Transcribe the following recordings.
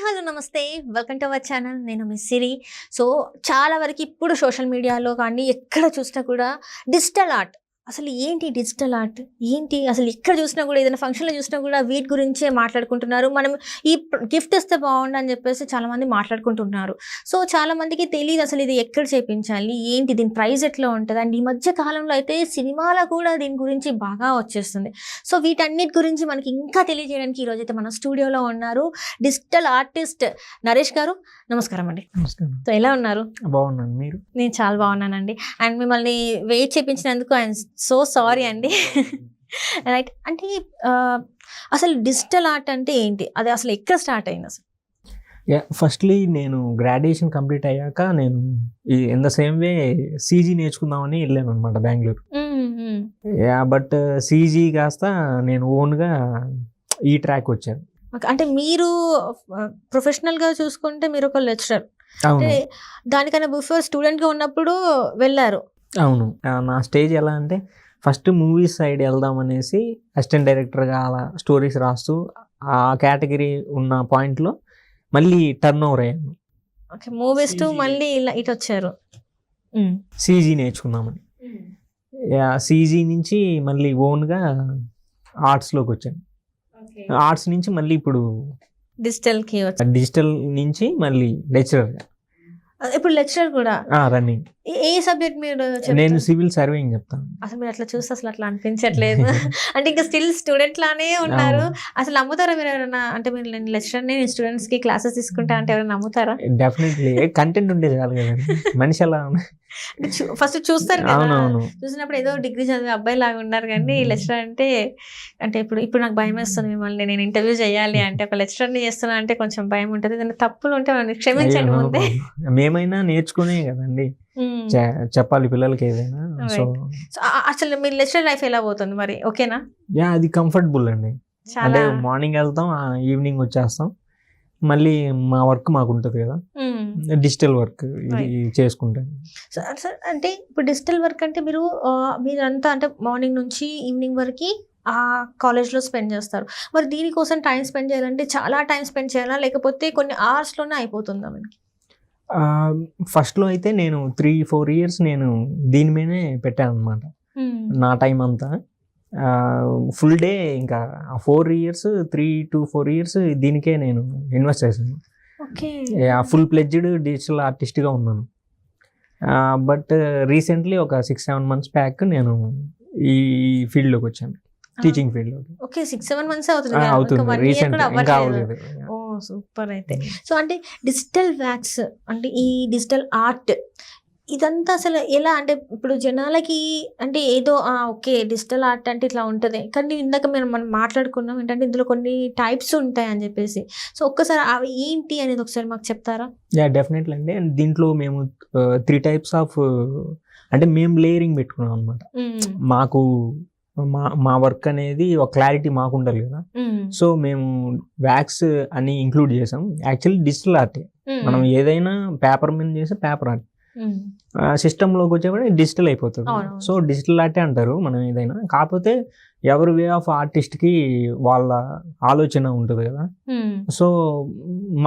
Hello నమస్తే welcome to our channel. నేను miss సిరి. So చాలా వరకు ఇప్పుడు సోషల్ మీడియాలో కానీ ఎక్కడ చూసినా కూడా డిజిటల్ ఆర్ట్, అసలు ఏంటి డిజిటల్ ఆర్ట్, ఏంటి అసలు ఎక్కడ చూసినా కూడా ఏదైనా ఫంక్షన్లో చూసినా కూడా వీటి గురించే మాట్లాడుకుంటున్నారు. మనం ఈ గిఫ్ట్ ఇస్తే బాగుండు అని చెప్పేసి చాలామంది మాట్లాడుకుంటున్నారు. సో చాలామందికి తెలియదు అసలు ఇది ఎక్కడ చేయించాలి, ఏంటి దీని ప్రైస్ ఎట్లా ఉంటుంది. అండ్ ఈ మధ్య కాలంలో అయితే సినిమాలో కూడా దీని గురించి బాగా వచ్చేస్తుంది. సో వీటన్నిటి గురించి మనకి ఇంకా తెలియజేయడానికి ఈరోజు అయితే మన స్టూడియోలో ఉన్నారు డిజిటల్ ఆర్టిస్ట్ నరేష్ గారు. నమస్కారం అండి. నమస్కారం. సో ఎలా ఉన్నారు? బాగున్నాను, మీరు? నేను చాలా బాగున్నానండి. అండ్ మిమ్మల్ని వెయిట్ చేయించినందుకు ఐఎమ్ సో సారీ అండి. రైట్, అంటే అసలు డిజిటల్ ఆర్ట్ అంటే ఏంటి, అది అసలు ఎక్కడ స్టార్ట్ అయింది అసలు? ఫస్ట్లీ నేను గ్రాడ్యుయేషన్ కంప్లీట్ అయ్యాక నేను in the same way CG నేర్చుకుందామని వెళ్ళాను అనమాట బెంగళూరు. బట్ సీజీ కాస్త నేను ఓన్గా ఈ ట్రాక్ వచ్చాను. అంటే మీరు ప్రొఫెషనల్గా చూసుకుంటే మీరు ఒక లెక్చరర్, అంటే దానికన్నా బిఫోర్ స్టూడెంట్గా ఉన్నప్పుడు వెళ్ళారు. అవును, నా స్టేజ్ ఎలా అంటే ఫస్ట్ మూవీస్ సైడ్ వెళ్దాం అనేసి అసిస్టెంట్ డైరెక్టర్గా అలా స్టోరీస్ రాస్తూ ఆ కేటగిరీ ఉన్న పాయింట్లో మళ్ళీ టర్న్ ఓవర్ అయ్యాను. ఓకే, మూవీస్ టు మళ్ళీ ఇలా ఇటు వచ్చారు. సీజీ నేర్చుకుందామని సీజీ నుంచి మళ్ళీ ఓన్గా ఆర్ట్స్లోకి వచ్చాను. ఆర్ట్స్ నుంచి మళ్ళీ ఇప్పుడు డిజిటల్ నుంచి మళ్ళీ లెక్చరర్గా. ఇప్పుడు లెక్చరర్ కూడా రన్నింగ్. ఏ సబ్జెక్ట్ మీరు? నేను సివిల్ సర్వేయింగ్ చెప్తాను. అసలు మీరు అట్లా చూస్తే అసలు అట్లా అనిపించట్లేదు. అంటే ఇంకా స్టిల్ స్టూడెంట్ లానే ఉన్నారు. అసలు నమ్ముతారా మీరు ఎవరైనా? అంటే మీరు నేను లెక్చరర్, నేను స్టూడెంట్స్ కి క్లాసెస్ తీసుకుంటా అంటే ఎవరైనా నమ్ముతారా? డెఫినెట్లీ కంటెంట్ ఉండేది చాలు కదండి. మనిషి అలా ఫస్ట్ చూస్తారు కదా, చూసినప్పుడు ఏదో డిగ్రీ చదివే అబ్బాయి లాగా ఉన్నారు. కానీ లెక్చరర్ అంటే ఇప్పుడు నాకు భయం వేస్తుంది. మిమ్మల్ని నేను ఇంటర్వ్యూ చేయాలి అంటే, ఒక లెక్చరర్ని చేస్తున్నా అంటే కొంచెం భయం ఉంటుంది. ఏదైనా తప్పులు ఉంటే క్షమించండి ముందే. మేమైనా నేర్చుకునే కదండి చెప్పాలి పిల్లలకి ఏదైనా. సో అసలు మీ లెక్చరర్ లైఫ్ ఎలా పోతుంది మరి? ఓకేనా? అది కంఫర్టబుల్ అండి. అంటే మార్నింగ్ వెళ్తాం, ఈవినింగ్ వచ్చేస్తాం. మళ్ళీ మా వర్క్ మాకు ఉంటుంది కదా, డిజిటల్ వర్క్ చేసుకుంటాను. అంటే ఇప్పుడు డిజిటల్ వర్క్ అంటే మీరంతా అంటే మార్నింగ్ నుంచి ఈవినింగ్ వరకు ఆ కాలేజ్లో స్పెండ్ చేస్తారు. మరి దీనికోసం టైం స్పెండ్ చేయాలంటే చాలా టైం స్పెండ్ చేయాలా, లేకపోతే కొన్ని అవర్స్లోనే అయిపోతుందా మనకి? ఫస్ట్లో అయితే నేను 3-4 years నేను దీని మీదనే పెట్టాను అనమాట. నా టైం అంతా ఫుల్ డే. ఇంకా 3 to 4 years దీనికే నేను ఇన్వెస్ట్ చేశాను. ఫుల్ ప్లెడ్జ్డ్ డిజిటల్ ఆర్టిస్ట్గా ఉన్నాను. బట్ రీసెంట్లీ ఒక 6-7 months బ్యాక్ నేను ఈ ఫీల్డ్లోకి వచ్చాను, టీచింగ్ ఫీల్డ్లోకి. ఓకే, 6-7 months అవుతుంది. రీసెంట్ ఇంకా అవ్వలేదు. సూపర్. అయితే సో అంటే డిజిటల్ వ్యాక్స్ అంటే ఈ డిజిటల్ ఆర్ట్ ఇదంతా అసలు ఎలా, అంటే ఇప్పుడు జనాలకి అంటే ఏదో ఓకే డిజిటల్ ఆర్ట్ అంటే ఇట్లా ఉంటుంది, కానీ ఇందాక మనం మాట్లాడుకున్నాం ఏంటంటే ఇందులో కొన్ని టైప్స్ ఉంటాయి అని చెప్పేసి. సో ఒక్కసారి అవి ఏంటి అనేది ఒకసారి మాకు చెప్తారా? డెఫినెట్లీ అండి. అండ్ దీంట్లో మేము 3 types ఆఫ్ అంటే మేము లేయరింగ్ పెట్టుకున్నాం అనమాట. మాకు మా వర్క్ అనేది ఒక క్లారిటీ మాకు ఉండాలి కదా. సో మేము వ్యాక్స్ అని ఇంక్లూడ్ చేసాం. యాక్చువల్లీ డిజిటల్ ఆర్టే, మనం ఏదైనా పేపర్ మీద చేస్తే పేపర్ ఆర్ట్, సిస్టంలోకి వచ్చేప్పుడు డిజిటల్ అయిపోతుంది. సో డిజిటల్ ఆర్టే అంటారు మనం ఏదైనా. కాకపోతే ఎవరి వే ఆఫ్ ఆర్టిస్ట్కి వాళ్ళ ఆలోచన ఉంటుంది కదా. సో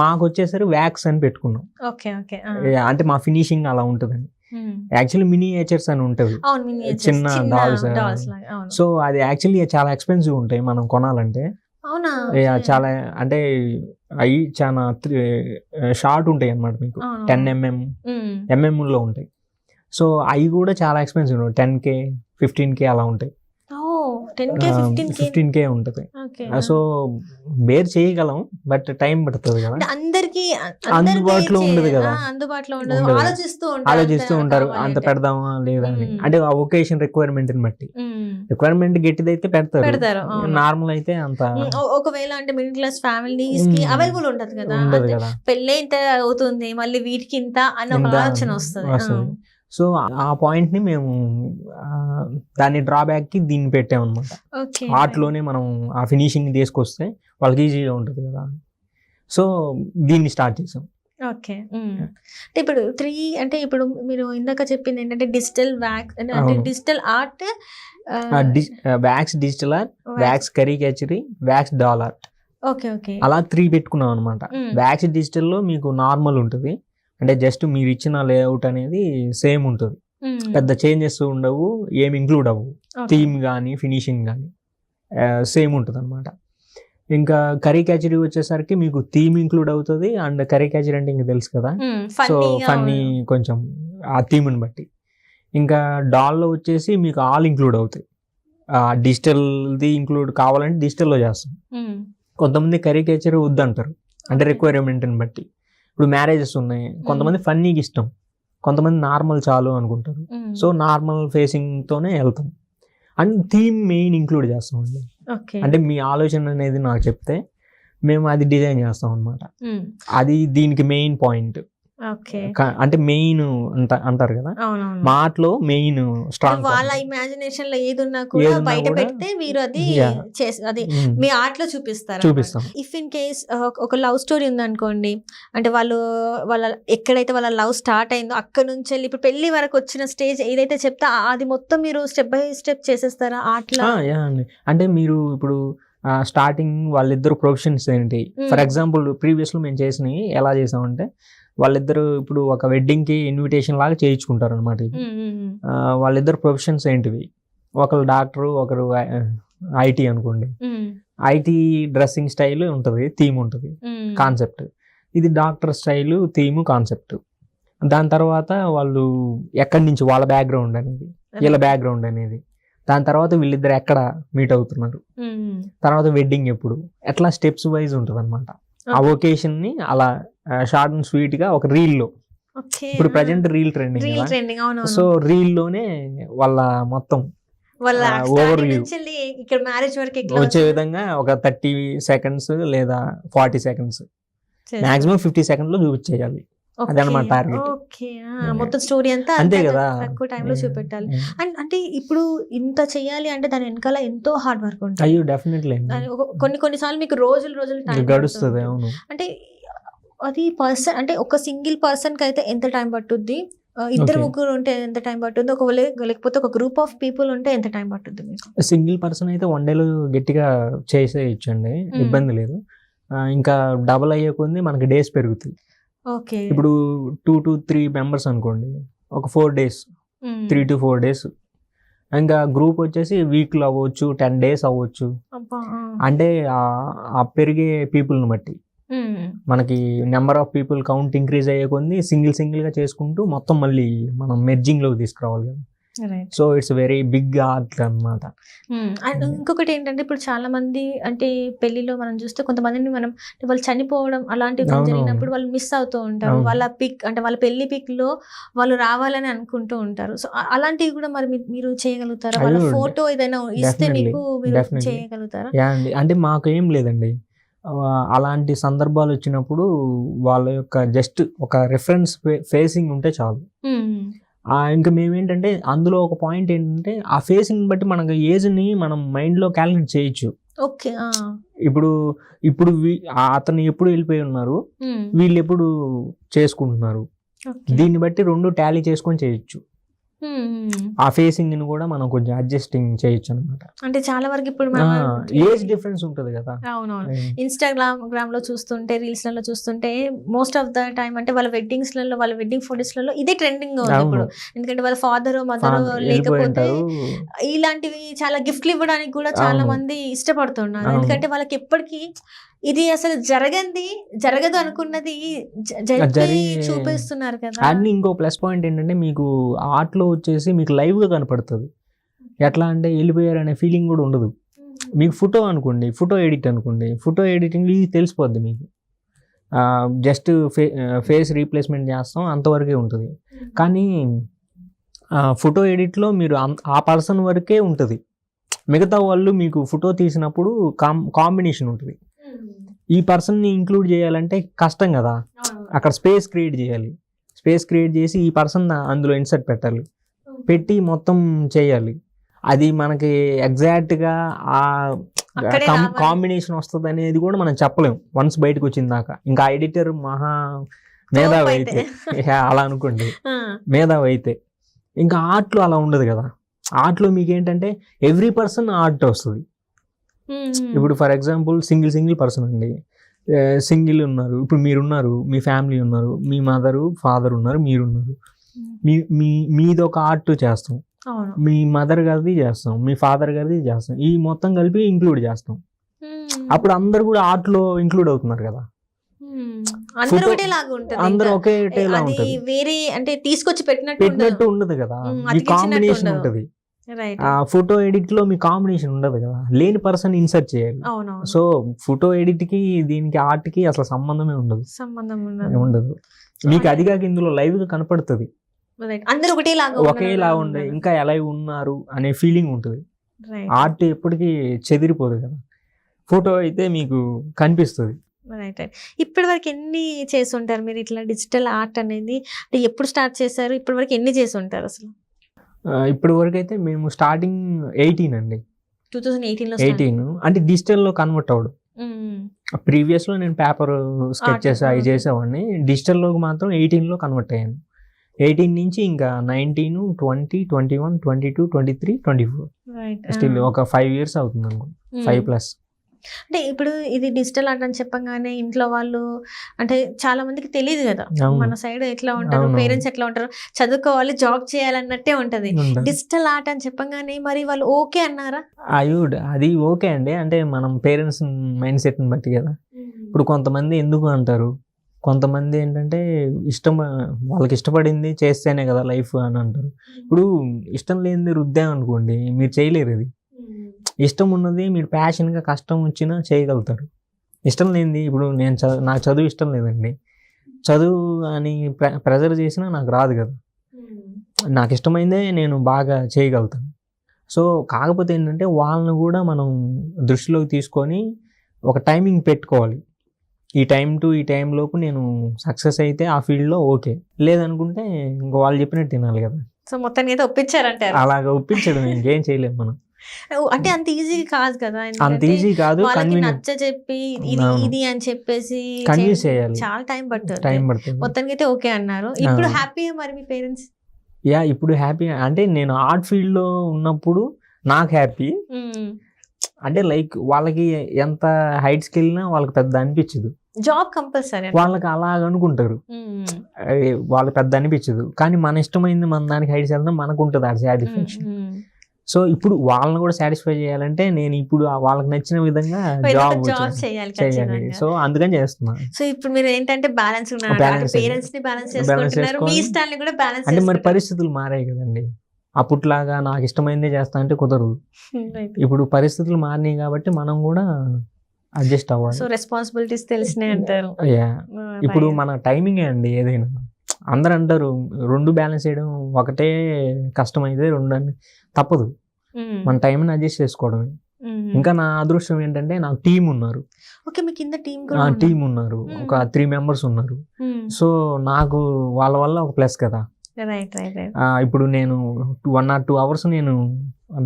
మాకు వచ్చేసరికి వ్యాక్స్ అని పెట్టుకున్నాం. అంటే మా ఫినిషింగ్ అలా ఉంటుందని. యాక్చువల్లీ మినియేచర్స్ అని ఉంటుంది, చిన్న డాల్స్. సో అది యాక్చువల్లీ చాలా ఎక్స్పెన్సివ్ ఉంటాయి మనం కొనాలంటే. చాలా అంటే అవి చాలా షార్ట్ ఉంటాయి అన్నమాట. మీకు 10 mm లో ఉంటాయి. సో అవి కూడా చాలా ఎక్స్పెన్సివ్ ఉంటాయి. 10K 15K అలా ఉంటాయి. 15K ఉంటుంది. సో బేర్ చేయగలం, బట్ టైం పడుతుంది కదా. అందరికి అందుబాటులో ఉండదు కదా, ఆలోచిస్తూ ఉంటారు అంత పెడదామా లేదా అని. అంటే ఆ ఒకేషన్ రిక్వైర్మెంట్ ని బట్టి, రిక్వైర్మెంట్ గట్టిదైతే పెడతారు. నార్మల్ అయితే అంత, ఒకవేళ అంటే మిడిల్ క్లాస్ ఫ్యామిలీస్ కి అవైలబుల్ ఉండదు కదా, పెళ్ళి ఇంత అవుతుంది మళ్ళీ వీటికి ఇంత అన్న ఆలోచన వస్తుంది. సో ఆ పాయింట్ని మేము దాన్ని డ్రాబ్యాక్కి దీన్ని పెట్టామన్నమాట. ఆర్ట్లోనే మనం ఆ ఫినిషింగ్ తీసుకొస్తే వాళ్ళకి ఈజీగా ఉంటుంది కదా. సో దీన్ని స్టార్ట్ చేసాం. ఓకే, అంటే ఇప్పుడు 3 అంటే ఇప్పుడు మీరు ఇందాక చెప్పింది ఏంటంటే డిజిటల్ వ్యాక్స్ అంటే digital art, wax digital art, wax caricature, wax doll art. Okay okay. అలా 3 పెట్టుకున్నాం అనమాట. వ్యాక్స్ డిజిటల్లో మీకు నార్మల్ ఉంటుంది, అంటే జస్ట్ మీరు ఇచ్చిన లేఅవుట్ అనేది సేమ్ ఉంటుంది, పెద్ద చేంజెస్ ఉండవు, ఏమి ఇంక్లూడ్ అవ్వవు, థీమ్ కానీ ఫినిషింగ్ కానీ సేమ్ ఉంటుంది అనమాట. ఇంకా కరీ క్యాచరీ వచ్చేసరికి మీకు థీమ్ ఇంక్లూడ్ అవుతుంది, అండ్ కరీ క్యాచరీ అంటే ఇంకా తెలుసు కదా, సో ఫన్నీ కొంచెం ఆ థీమ్ని బట్టి. ఇంకా డాల్లో వచ్చేసి మీకు ఆల్ ఇంక్లూడ్ అవుతాయి, డిజిటల్ది ఇంక్లూడ్ కావాలంటే డిజిటల్లో చేస్తాం. కొంతమంది కరీ క్యాచరీ వద్దంటారు, అంటే రిక్వైర్మెంట్ని బట్టి. ఇప్పుడు మ్యారేజెస్ ఉన్నాయి, కొంతమంది ఫన్నీకి ఇష్టం, కొంతమంది నార్మల్ చాలు అనుకుంటారు, సో నార్మల్ ఫేసింగ్తోనే వెళ్తాం. అండ్ థీమ్ మెయిన్ ఇంక్లూడ్ చేస్తాం అండి. అంటే మీ ఆలోచన అనేది నాకు చెప్తే మేము అది డిజైన్ చేస్తాం అనమాట. అది దీనికి మెయిన్ పాయింట్. అంటే మెయిన్ అంటారు కదా, మాటలో మెయిన్ స్ట్రాంగ్. వాళ్ళ ఇమాజినేషన్ లో ఏది ఉన్నా కూడా బయట పెడితే మీరు అది అది మీ ఆర్ట్ లో చూపిస్తాం. ఇఫ్ ఇన్ కేస్ ఒక లవ్ స్టోరీ ఉందనుకోండి, అంటే వాళ్ళ ఎక్కడైతే వాళ్ళ లవ్ స్టార్ట్ అయిందో అక్కడ నుంచి వెళ్ళి ఇప్పుడు పెళ్లి వరకు వచ్చిన స్టేజ్ ఏదైతే చెప్తా అది మొత్తం మీరు స్టెప్ బై స్టెప్ చేసేస్తారా ఆర్ట్ లో? అంటే మీరు ఇప్పుడు స్టార్టింగ్ వాళ్ళిద్దరు ప్రొఫెషన్స్ ఏంటి, ఫర్ ఎగ్జాంపుల్ ప్రీవియస్ లో మేము చేసినవి ఎలా చేసామంటే, వాళ్ళిద్దరు ఇప్పుడు ఒక వెడ్డింగ్ కి ఇన్విటేషన్ లాగా చేయించుకుంటారు అనమాట. వాళ్ళిద్దరు ప్రొఫెషన్స్ ఏంటివి, ఒకరు డాక్టర్, ఒకరు ఐటీ అనుకోండి. ఐటీ డ్రెస్సింగ్ స్టైల్ ఉంటుంది, థీమ్ ఉంటుంది, కాన్సెప్ట్. ఇది డాక్టర్ స్టైల్, థీమ్, కాన్సెప్ట్. దాని తర్వాత వాళ్ళు ఎక్కడి నుంచి వాళ్ళ బ్యాక్గ్రౌండ్ అనేది, వీళ్ళ బ్యాక్గ్రౌండ్ అనేది, దాని తర్వాత వీళ్ళిద్దరు ఎక్కడ మీట్ అవుతున్నారు, తర్వాత వెడ్డింగ్ ఎప్పుడు, ఎట్లా స్టెప్స్ వైజ్ ఉంటుంది అనమాట. ఆ ఒకేషన్ ని అలా షార్ట్ అండ్ స్వీట్ గా ఒక రీల్ లో, ఇప్పుడు present reel trending, so reel లోనే వాళ్ళ మొత్తం ఓవర్ వ్యూ వచ్చే విధంగా ఒక 30 seconds లేదా 40 seconds, మాక్సిమం 50 seconds లో చూపించేయాలి. అదనమాట టార్గెట్. మొత్తం స్టోరీ అంతా అంతే కదా, తక్కువ టైంలో చూపెట్టాలి. అండ్ అంటే ఇప్పుడు ఇంత చెయ్యాలి అంటే దాని వెనకాల ఎంతో హార్డ్ వర్క్ ఉంటుంది. అయ్యో డెఫినెట్లీ, కొన్నిసార్లు మీకు రోజులు టైం గడుస్తుంది. అవును, అంటే అది పర్సన్, అంటే ఒక సింగిల్ పర్సన్ కి అయితే ఎంత టైం పట్టుద్ది, ఇద్దరు ముగ్గురు ఉంటే ఎంత టైం పట్టుద్ది, లేకపోతే ఒక గ్రూప్ ఆఫ్ పీపుల్ ఉంటే ఎంత టైం పట్టుద్ది మీకు? సింగిల్ పర్సన్ అయితే 1 day గట్టిగా చేసేయచ్చండి, ఇబ్బంది లేదు. ఇంకా డబుల్ అయ్యే కొద్ది మనకి డేస్ పెరుగుతాయి. ఇప్పుడు 2 to 3 members అనుకోండి, ఒక 4 days, 3 to 4 days. ఇంకా గ్రూప్ వచ్చేసి వీక్ లో అవ్వచ్చు, 10 days అవ్వచ్చు. అంటే ఆ పెరిగే పీపుల్ని బట్టి మనకి number of people count increase అయ్యే కొద్ది సింగిల్ గా చేసుకుంటూ మొత్తం మళ్ళీ మనం మెర్జింగ్ లోకి తీసుకురావాలి కదా. So it's very big art అన్నమాట. అండ్ ఇంకొకటి ఏంటంటే ఇప్పుడు చాలా మంది అంటే పెళ్లిలో మనం చూస్తే కొంతమందిని మనం వాళ్ళు చనిపోవడం అలాంటివి జరిగినప్పుడు వాళ్ళు మిస్ అవుతూ ఉంటారు. వాళ్ళ పిక్ అంటే వాళ్ళ పెళ్లి పిక్ లో వాళ్ళు రావాలని అనుకుంటూ ఉంటారు. సో అలాంటివి కూడా మరి మీరు చేయగలుగుతారా? వాళ్ళ ఫోటో ఏదైనా ఇస్తే మీకు మీరు చేయగలుగుతారా? అంటే మాకు ఏం లేదండి, అలాంటి సందర్భాలు వచ్చినప్పుడు వాళ్ళ యొక్క జస్ట్ ఒక రిఫరెన్స్ ఫేసింగ్ ఉంటే చాలు. ఇంకా మేమేంటంటే అందులో ఒక పాయింట్ ఏంటంటే ఆ ఫేసింగ్ బట్టి మనకు ఏజ్ ని మనం మైండ్ లో క్యాలిక్యులేట్ చేయొచ్చు. ఇప్పుడు అతను ఎప్పుడు వెళ్ళిపోయి ఉన్నారు, వీళ్ళు ఎప్పుడు చేసుకుంటున్నారు, దీన్ని బట్టి 2 టాలీ చేసుకొని చేయొచ్చు. ఆ ఫేసింగ్ ని కూడా మనం కొంచెం అడ్జస్టింగ్ చేయొచ్చు అనమాట. అంటే చాలా వరకు ఇప్పుడు ఏజ్ డిఫరెన్స్ ఉంటుంది కదా. అవునవును, ఇన్స్టాగ్రామ్ లో చూస్తుంటే, రీల్స్ లలో చూస్తుంటే మోస్ట్ ఆఫ్ ద టైం అంటే వాళ్ళ వెడ్డింగ్స్ లలో, వాళ్ళ వెడ్డింగ్ ఫోటోస్ లలో ఇదే ట్రెండింగ్ ఉంది ఇప్పుడు. ఎందుకంటే వాళ్ళ ఫాదర్ మదర్ లేకపోతే ఇలాంటివి చాలా గిఫ్ట్లు ఇవ్వడానికి కూడా చాలా మంది ఇష్టపడుతున్నారు. ఎందుకంటే వాళ్ళకి ఎప్పటికీ ఇది అసలు జరగదు అనుకున్నది చూపిస్తున్నారు కదా. అండ్ ఇంకో ప్లస్ పాయింట్ ఏంటంటే మీకు ఆర్ట్ లో వచ్చేసి మీకు లైవ్ గా కనపడుతుంది. ఎట్లా అంటే వెళ్ళిపోయారు అనే ఫీలింగ్ కూడా ఉండదు. మీకు ఫోటో అనుకోండి, ఫోటో ఎడిట్ అనుకోండి, ఫోటో ఎడిటింగ్ ఇది తెలిసిపోద్ది మీకు. జస్ట్ ఫేస్ రీప్లేస్మెంట్ చేస్తాం అంతవరకే ఉంటుంది. కానీ ఫోటో ఎడిట్లో మీరు ఆ పర్సన్ వరకే ఉంటుంది. మిగతా వాళ్ళు మీకు ఫోటో తీసినప్పుడు కాంబినేషన్ ఉంటుంది. ఈ పర్సన్ని ఇంక్లూడ్ చేయాలంటే కష్టం కదా, అక్కడ స్పేస్ క్రియేట్ చేయాలి. స్పేస్ క్రియేట్ చేసి ఈ పర్సన్ అందులో ఇన్సర్ట్ పెట్టాలి, పెట్టి మొత్తం చేయాలి. అది మనకి ఎగ్జాక్ట్గా ఆ కాంబినేషన్ వస్తుంది అనేది కూడా మనం చెప్పలేము వన్స్ బయటకు వచ్చిన దాకా. ఇంకా ఎడిటర్ మహా మేధావి అయితే అలా అనుకోండి, మేధావి అయితే. ఇంకా ఆర్ట్లో అలా ఉండదు కదా. ఆర్ట్లో మీకు ఏంటంటే ఎవ్రీ పర్సన్ ఆర్ట్ వస్తుంది. ఇప్పుడు ఫర్ ఎగ్జాంపుల్ సింగిల్ పర్సన్ అండి, సింగిల్ ఉన్నారు, ఇప్పుడు మీరున్నారు, మీ ఫ్యామిలీ ఉన్నారు, మీ మదరు ఫాదర్ ఉన్నారు, మీరున్నారు, మీది ఒక ఆర్ట్ చేస్తాం, మీ మదర్ గారిది చేస్తాం, మీ ఫాదర్ గారిది చేస్తాం, ఈ మొత్తం కలిపి ఇంక్లూడ్ చేస్తాం. అప్పుడు అందరు కూడా ఆర్ట్ లో ఇంక్లూడ్ అవుతున్నారు కదా, అందరూ ఒకటేలాగా ఉంటుంది, అందరూ ఒకేలా అది ఉంటుంది, వేరే అంటే తీసుకొచ్చి పెట్టినట్టు ఉండదు కదా, మీ కాంబినేషన్ ఉంటది. ఆ ఫోటో ఎడిట్ లో మీ కాంబినేషన్ ఉండదు కదా, లేని పర్సన్ ఇన్సర్ట్ చేయాలి. సో ఫోటో ఎడిట్ కి దీనికి ఆర్ట్ కి అసలు సంబంధమే ఉండదు. మీకు అది కాక ఇందులో లైవ్ గా కనపడుతుంది, అందరూ ఒకేలా ఉండే ఇంకా ఎలా ఉన్నారు అనే ఫీలింగ్ ఉంటుంది. ఆర్ట్ ఎప్పటికీ చెదిరిపోదు కదా, ఫోటో అయితే మీకు కనిపిస్తుంది. Right right. ఇప్పటి వరకు ఎన్ని చేసి ఉంటారు మీరు ఇట్లా డిజిటల్ ఆర్ట్ అనేది? అంటే ఎప్పుడు స్టార్ట్ చేశారు, ఇప్పటి వరకు ఎన్ని చేసి ఉంటారు అసలు? ఇప్పటి వరకు అయితే మేము స్టార్టింగ్ 18 అండి, 2018 అంటే డిజిటల్ లో కన్వర్ట్ అవడం. ప్రీవియస్ లో నేను పేపర్ స్కెచెస్ అవి చేసేవాడిని, డిజిటల్ లో మాత్రం 18 లో కన్వర్ట్ అయ్యాను. 18 నుంచి ఇంకా 19, 20, 21, 22, 23, 24 స్టిల్ ఒక 5 years అవుతుంది అనుకోండి, 5+. అంటే ఇప్పుడు ఇది డిజిటల్ ఆర్ట్ అని చెప్పగానే ఇంట్లో వాళ్ళు అంటే చాలా మందికి తెలియదు కదా, మన సైడ్ ఎట్లా ఉంటారు, పేరెంట్స్ ఎట్లా ఉంటారు, చదువుకోవాలి జాబ్ చేయాలన్నట్టే ఉంటది. డిజిటల్ ఆర్ట్ అని చెప్పగానే మరి వాళ్ళు ఓకే అన్నారా? అది ఓకే అండి, అంటే మనం పేరెంట్స్ మైండ్ సెట్ ని బట్టి కదా. ఇప్పుడు కొంతమంది ఎందుకు అంటారు, కొంతమంది ఏంటంటే వాళ్ళకి ఇష్టపడింది చేస్తేనే కదా లైఫ్ అని అంటారు. ఇప్పుడు ఇష్టం లేనిది రుద్దామనుకోండి మీరు చేయలేరు, అది ఇష్టం ఉన్నది మీరు ప్యాషన్గా కష్టం వచ్చినా చేయగలుగుతారు. ఇష్టం లేనిది ఇప్పుడు నాకు చదువు ఇష్టం లేదండి, చదువు అని ప్రెజర్ చేసినా నాకు రాదు కదా, నాకు ఇష్టమైందే నేను బాగా చేయగలుగుతాను. సో కాకపోతే ఏంటంటే వాళ్ళని కూడా మనం దృష్టిలోకి తీసుకొని ఒక టైమింగ్ పెట్టుకోవాలి, ఈ టైం టు ఈ టైం లోపు నేను సక్సెస్ అయితే ఆ ఫీల్డ్లో ఓకే, లేదనుకుంటే ఇంకా వాళ్ళు చెప్పినట్టు తినాలి కదా. సో మొత్తానికి అయితే ఒప్పించారంటారు? అలాగా ఒప్పించడం ఇంకేం చేయలేము మనం. అంటే అంత ఈజీ కాదు కదా, అంత ఈజీ కాదు, నచ్చ చెప్పి ఇది అని చెప్పేసి కన్విన్స్ చేయాలి, చాలా టైం పడుతుంది. మొత్తానికి అయితే ఓకే అన్నారు. ఇప్పుడు హ్యాపీ మరి మీ పేరెంట్స్? ఇప్పుడు హ్యాపీ అంటే నేను ఆర్ట్ ఫీల్డ్ లో ఉన్నప్పుడు నాకు హ్యాపీ, అంటే లైక్ వాళ్ళకి ఎంత హైట్స్కి వెళ్ళినా వాళ్ళకి పెద్ద అనిపించదు, జాబ్ కంపల్సరీ వాళ్ళకి అలాగ అనుకుంటారు, వాళ్ళకి పెద్ద అనిపించదు. కానీ మన ఇష్టమైంది మన దానికి హైట్స్ వెళ్తాం, మనకు ఉంటుంది ఆ సాటిస్ఫాక్షన్. సో ఇప్పుడు వాళ్ళని కూడా సాటిస్ఫై చేయాలంటే నేను ఇప్పుడు వాళ్ళకి నచ్చిన విధంగా జాబ్ చేయాలి, సో అందుకని చేస్తున్నా. సో ఇప్పుడు మీరు ఏంటంటే బ్యాలెన్స్ పేరెంట్స్ ని బ్యాలెన్స్ చేసుకుంటున్నారు, మీ ఇష్టాన్ని కూడా బ్యాలెన్స్. అంటే మరి పరిస్థితులు మారాయి కదండి, అప్పట్లాగా నాకు ఇష్టమైందే చేస్తా అంటే కుదరదు, ఇప్పుడు పరిస్థితులు మారినాయి కాబట్టి మనం కూడా అడ్జస్ట్ అవ్వాలి. సో రెస్పాన్సిబిలిటీస్ తెలిసినాయి అంటారు. ఇప్పుడు మన టైమింగే అండి ఏదైనా. అందరు అంటారు రెండు బ్యాలెన్స్ చేయడం ఒకటే కష్టమైతే, రెండు అని తప్పదు, మన టైంని అడ్జస్ట్ చేసుకోవడమే. ఇంకా నా అదృష్టం ఏంటంటే నాకు టీం ఉన్నారు, టీం ఉన్నారు, ఒక 3 members ఉన్నారు. సో నాకు వాళ్ళ వల్ల ఒక ప్లస్ కదా. ఇప్పుడు నేను 1 or 2 hours నేను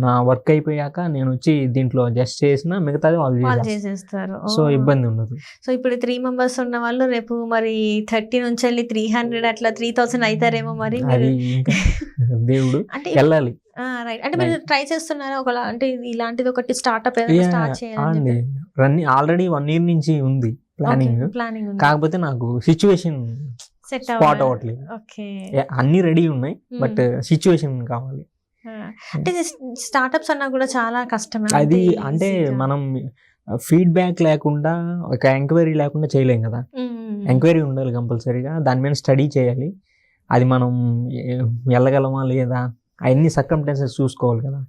నా వర్క్ అయిపోయాక నేను వచ్చి దీంట్లో జస్ట్ చేసిన మిగతాది వాళ్ళు చేసేస్తారు, సో ఇబ్బంది ఉండదు. సో ఇప్పుడు 3 members ఉన్న వాళ్ళు రేపు మరి 30 నుంచి వెళ్ళి 300 అట్లా 3000 అవుతారేమో మరి. దేవుడు వెళ్ళాలి. రైట్. అంటే మీరు ట్రై చేస్తున్నారా ఒకలా, అంటే ఇలాంటిది ఒకటి స్టార్ట్అప్ స్టార్ట్ చేయాలి? ఆల్రెడీ 1 year నుంచి ఉంది ప్లానింగ్, కాకపోతే నాకు సిచ్యువేషన్ స్పాట్ అవ్వట్లేదు. అన్ని రెడీ ఉన్నాయి బట్ సిచ్యువేషన్ కావాలి. అంటే స్టార్ట్అప్స్ అన్నా కూడా చాలా కష్టం అది, అంటే మనం ఫీడ్బ్యాక్ లేకుండా ఒక ఎంక్వైరీ లేకుండా చేయలేం కదా, ఎంక్వైరీ ఉండాలి కంపల్సరీగా, దాని మీద స్టడీ చేయాలి, అది మనం వెళ్ళగలమా లేదా అవన్నీ సర్కమ్స్టాన్సెస్ చూసుకోవాలి కదా.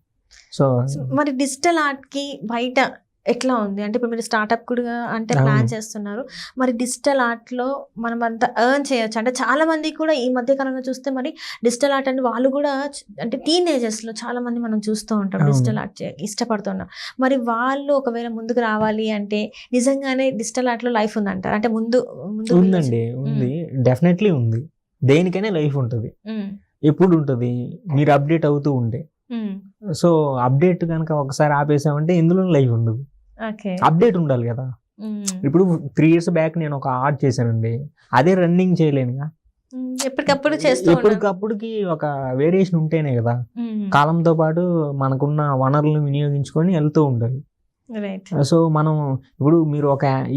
సో మరి డిజిటల్ ఆర్ట్కి బయట ఎట్లా ఉంది? అంటే ఇప్పుడు మీరు స్టార్ట్అప్ కూడా అంటే ప్లాన్ చేస్తున్నారు, మరి డిజిటల్ ఆర్ట్లో మనం అంతా ఎర్న్ చేయొచ్చు అంటే చాలా మంది కూడా ఈ మధ్య కాలంలో చూస్తే మరి డిజిటల్ ఆర్ట్ అని వాళ్ళు కూడా అంటే టీనేజర్స్లో చాలా మంది మనం చూస్తూ ఉంటాం డిజిటల్ ఆర్ట్ ఇష్టపడుతున్నాం. మరి వాళ్ళు ఒకవేళ ముందుకు రావాలి అంటే నిజంగానే డిజిటల్ ఆర్ట్లో లైఫ్ ఉందంటారు? అంటే ముందు ఉందండి, ఉంది, డెఫినెట్లీ ఉంది, దేనికైనా లైఫ్ ఉంటుంది, ఎప్పుడు ఉంటుంది, మీరు అప్డేట్ అవుతూ ఉంటే. సో అప్డేట్ కనుక ఒకసారి ఆపేసామంటే ఇందులో లైఫ్ ఉండదు, అప్డేట్ ఉండాలి కదా. ఇప్పుడు 3 years బ్యాక్ నేను ఒక ఆర్ట్ చేశానండి, అదే రన్నింగ్ చేయలేనుగా, ఎప్పటికప్పుడుకి ఒక వేరియేషన్ ఉంటేనే కదా. కాలంతో పాటు మనకున్న వనరులను వినియోగించుకొని వెళ్తూ ఉండాలి. రైట్. సో మనం ఇప్పుడు మీరు